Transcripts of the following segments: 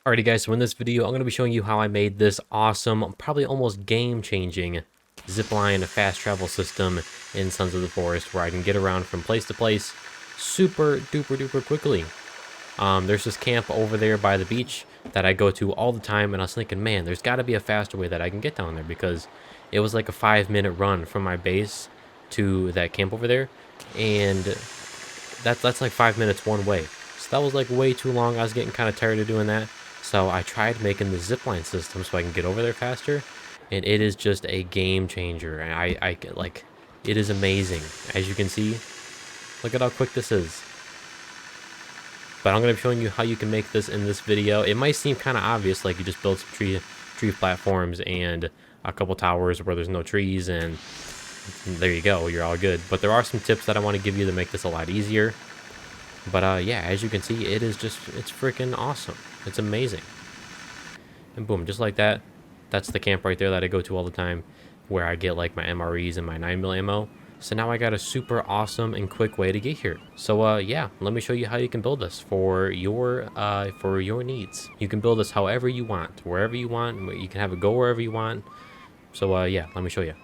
Alrighty guys, so in this video, I'm going to be showing you how I made this awesome, probably almost game-changing zipline fast travel system in Sons of the Forest where I can get around from place to place super duper quickly. There's this camp over there by the beach that I go to all the time, and I was thinking, man, there's got to be a faster way that I can get down there because it was like a 5-minute run from my base to that camp over there, and that's like 5 minutes one way. So that was like way too long. I was getting kind of tired of doing that. So I tried making the zipline system so I can get over there faster, and it is just a game changer. And I like, it is amazing. As you can see, look at how quick this is. But I'm going to be showing you how you can make this in this video. It might seem kind of obvious, like you just build some tree platforms and a couple towers where there's no trees, and there you go, you're all good. But there are some tips that I want to give you to make this a lot easier. But yeah, as you can see, it is just, it's freaking awesome. It's amazing. And boom, just like that. That's the camp right there that I go to all the time, where I get like my MREs and my 9mm ammo. So now I got a super awesome and quick way to get here. So yeah, let me show you how you can build this for your needs. You can build this however you want, wherever you want. You can have it go wherever you want. So yeah, let me show you.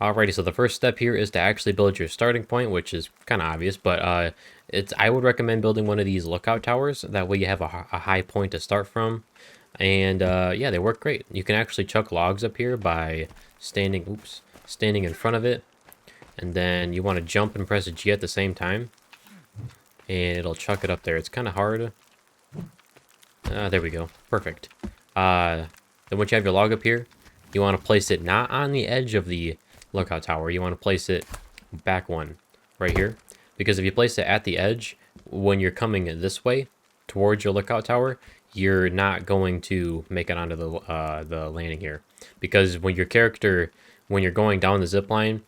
Alrighty, so the first step here is to actually build your starting point, which is kind of obvious, but I would recommend building one of these lookout towers. That way you have a high point to start from. And yeah, they work great. You can actually chuck logs up here by standing in front of it. And then you want to jump and press a G at the same time. And it'll chuck it up there. It's kind of hard. There we go. Perfect. Then once you have your log up here, you want to place it not on the edge of the lookout tower. You want to place it back one right here. Because if you place it at the edge, when you're coming this way towards your lookout tower, you're not going to make it onto the landing here. Because when you're going down the zip line,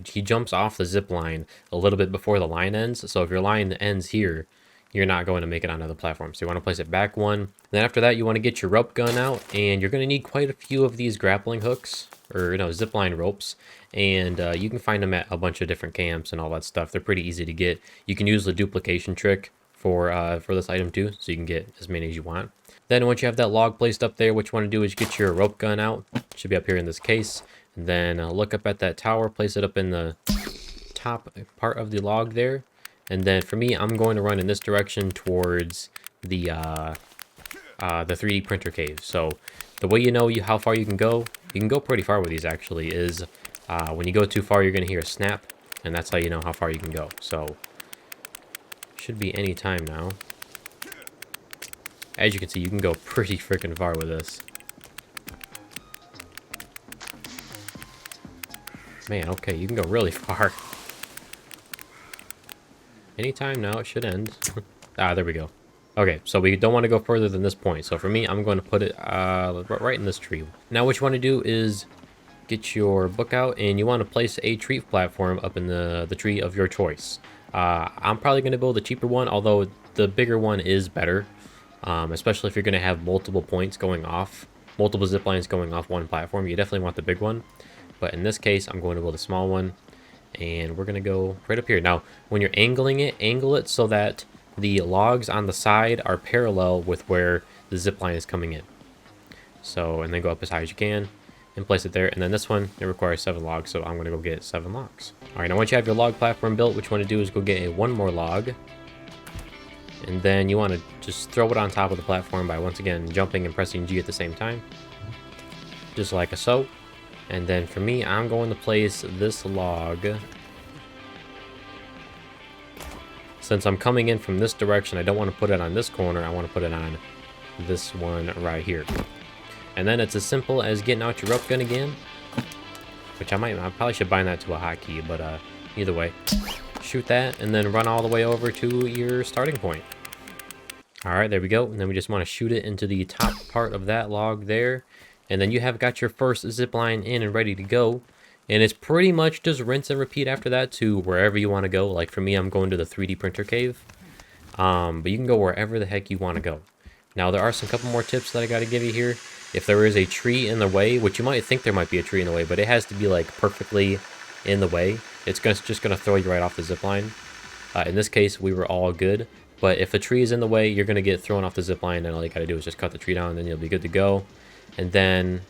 he jumps off the zip line a little bit before the line ends. So if your line ends here, you're not going to make it onto the platform. So you want to place it back one. Then after that, you want to get your rope gun out, and you're going to need quite a few of these grappling hooks, or zipline ropes. And you can find them at a bunch of different camps and all that stuff. They're pretty easy to get. You can use the duplication trick for this item too, so you can get as many as you want. Then once you have that log placed up there, what you want to do is get your rope gun out. It should be up here in this case. And then look up at that tower, place it up in the top part of the log there. And then for me, I'm going to run in this direction towards the 3D printer cave. So the way you know how far you can go pretty far with these actually, is when you go too far, you're going to hear a snap, and that's how you know how far you can go. So should be any time now. As you can see, you can go pretty freaking far with this. Man, okay, you can go really far. Anytime now, it should end. There we go. Okay, so we don't want to go further than this point. So for me, I'm going to put it right in this tree. Now what you want to do is get your book out, and you want to place a tree platform up in the tree of your choice. I'm probably going to build a cheaper one, although the bigger one is better. Especially if you're going to have multiple points going off, multiple zip lines going off one platform. You definitely want the big one. But in this case, I'm going to build a small one, and we're going to go right up here. Now, when you're angling it, angle it so that the logs on the side are parallel with where the zip line is coming in. So, and then go up as high as you can and place it there. And then this one, it requires 7 logs, so I'm going to go get 7 logs. All right, now once you have your log platform built, what you want to do is go get one more log. And then you want to just throw it on top of the platform by, once again, jumping and pressing G at the same time. Just like so. And then for me, I'm going to place this log. Since I'm coming in from this direction, I don't want to put it on this corner. I want to put it on this one right here. And then it's as simple as getting out your rope gun again. Which I probably should bind that to a hotkey, but either way. Shoot that, and then run all the way over to your starting point. Alright, there we go. And then we just want to shoot it into the top part of that log there. And then you have got your first zip line in and ready to go. And it's pretty much just rinse and repeat after that to wherever you want to go. Like for me, I'm going to the 3D printer cave. But you can go wherever the heck you want to go. Now, there are some couple more tips that I got to give you here. If there is a tree in the way, which you might think there might be a tree in the way, but it has to be like perfectly in the way. It's just going to throw you right off the zip line. In this case, we were all good. But if a tree is in the way, you're going to get thrown off the zip line, and all you got to do is just cut the tree down, and then you'll be good to go. And then,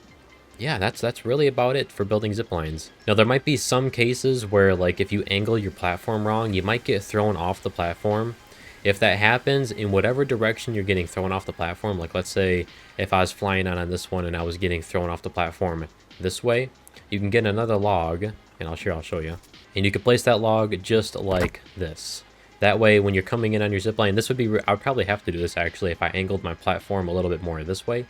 yeah, that's really about it for building zip lines. Now, there might be some cases where, like, if you angle your platform wrong, you might get thrown off the platform. If that happens, in whatever direction you're getting thrown off the platform, like let's say if I was flying on this one and I was getting thrown off the platform this way, you can get another log, and I'll show you. And you can place that log just like this. That way, when you're coming in on your zipline, this would be, I would probably have to do this actually if I angled my platform a little bit more this way.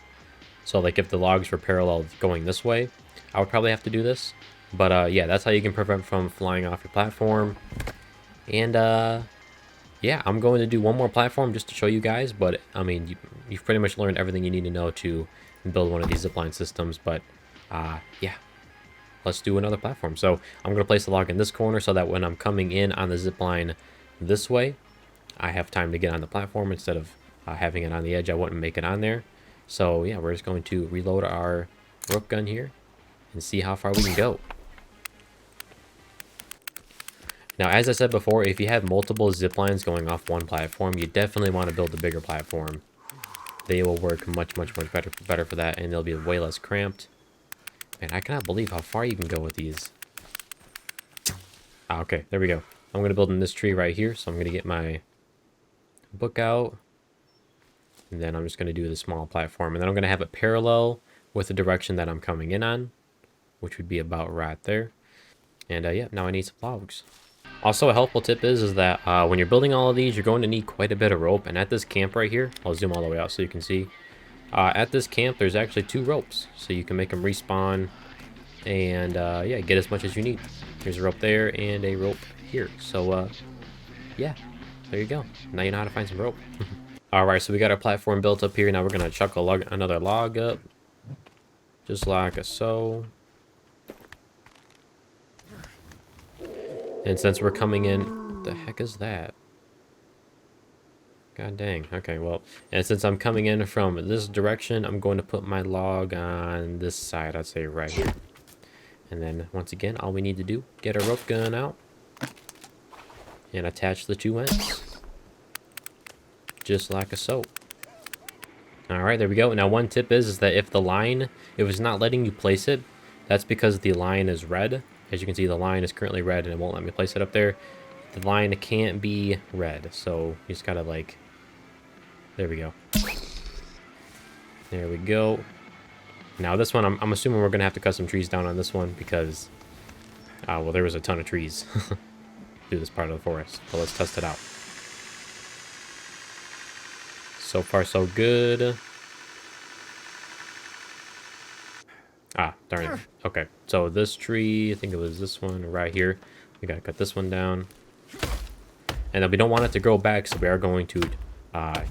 So like if the logs were parallel going this way, I would probably have to do this. But yeah, that's how you can prevent from flying off your platform. And yeah, I'm going to do one more platform just to show you guys, but I mean, you've pretty much learned everything you need to know to build one of these zipline systems. But yeah, let's do another platform. So I'm going to place the log in this corner so that when I'm coming in on the zipline this way, I have time to get on the platform instead of having it on the edge. I wouldn't make it on there. So yeah, we're just going to reload our rope gun here and see how far we can go. Now, as I said before, if you have multiple zip lines going off one platform, you definitely want to build a bigger platform. They will work much better for that, and they'll be way less cramped. Man, I cannot believe how far you can go with these. Ah, okay, there we go. I'm going to build in this tree right here, so I'm going to get my book out. And then I'm just going to do the small platform. And then I'm going to have it parallel with the direction that I'm coming in on, which would be about right there. And yeah, now I need some logs. Also, a helpful tip is that when you're building all of these, you're going to need quite a bit of rope. And at this camp right here, I'll zoom all the way out so you can see. At this camp, there's actually 2 ropes. So you can make them respawn and yeah, get as much as you need. There's a rope there and a rope here. So yeah, there you go. Now you know how to find some rope. Alright, so we got our platform built up here. Now we're going to chuck another log up. Just like so. And since we're coming in, what the heck is that? God dang. Okay, well, and since I'm coming in from this direction, I'm going to put my log on this side, I'd say right here. And then once again, all we need to do, get our rope gun out and attach the 2 ends. Just like so. Alright, there we go. Now one tip is that if it's not letting you place it, that's because the line is red. As you can see, the line is currently red and it won't let me place it up there. The line can't be red, so you just gotta like, there we go. There we go. Now this one, I'm assuming we're gonna have to cut some trees down on this one because, well, there was a ton of trees through this part of the forest. So let's test it out. So far, so good. Ah, darn it. Okay, so this tree, I think it was this one right here. We gotta cut this one down. And then we don't want it to grow back, so we are going to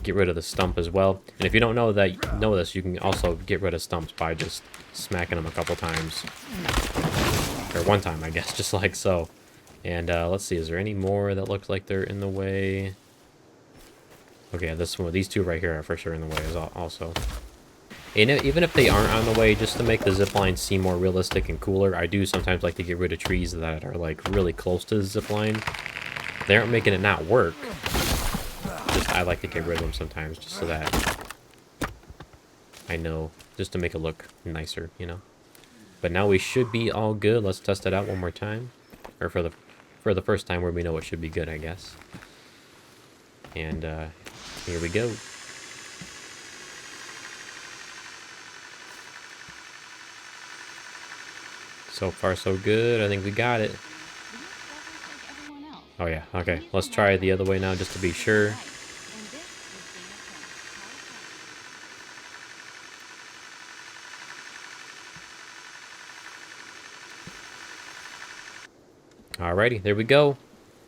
get rid of the stump as well. And if you don't know this, you can also get rid of stumps by just smacking them a couple times. Or one time, I guess, just like so. And let's see, is there any more that looks like they're in the way? Okay, these 2 right here are for sure in the way as also. And even if they aren't on the way, just to make the zipline seem more realistic and cooler, I do sometimes like to get rid of trees that are like really close to the zipline. They aren't making it not work. Just I like to get rid of them sometimes just so that I know, just to make it look nicer, you know. But now we should be all good. Let's test it out one more time, or for the first time where we know it should be good, I guess. And here we go. So far, so good. I think we got it. Oh, yeah. Okay. Let's try it the other way now just to be sure. Alrighty. There we go.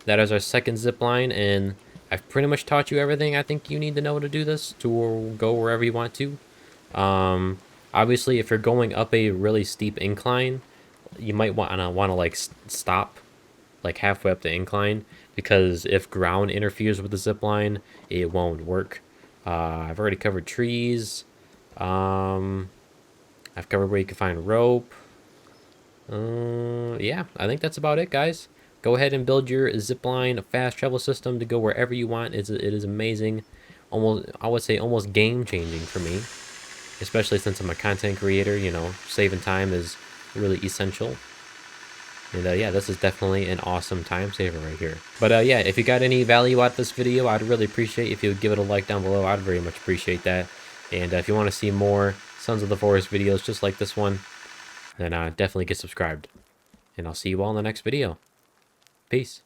That is our second zip line, and I've pretty much taught you everything I think you need to know to do this, to go wherever you want to. Obviously, if you're going up a really steep incline, you might want to like stop like halfway up the incline, because if ground interferes with the zip line, it won't work. I've already covered trees. I've covered where you can find rope. Yeah, I think that's about it, guys. go ahead and build your zipline fast travel system to go wherever you want. It is amazing. Almost, I would say almost game changing for me, especially since I'm a content creator. You know, saving time is really essential. And yeah, this is definitely an awesome time saver right here. But yeah, if you got any value out of this video, I'd really appreciate if you would give it a like down below. I'd very much appreciate that. And if you want to see more Sons of the Forest videos just like this one, then definitely get subscribed. And I'll see you all in the next video. Peace.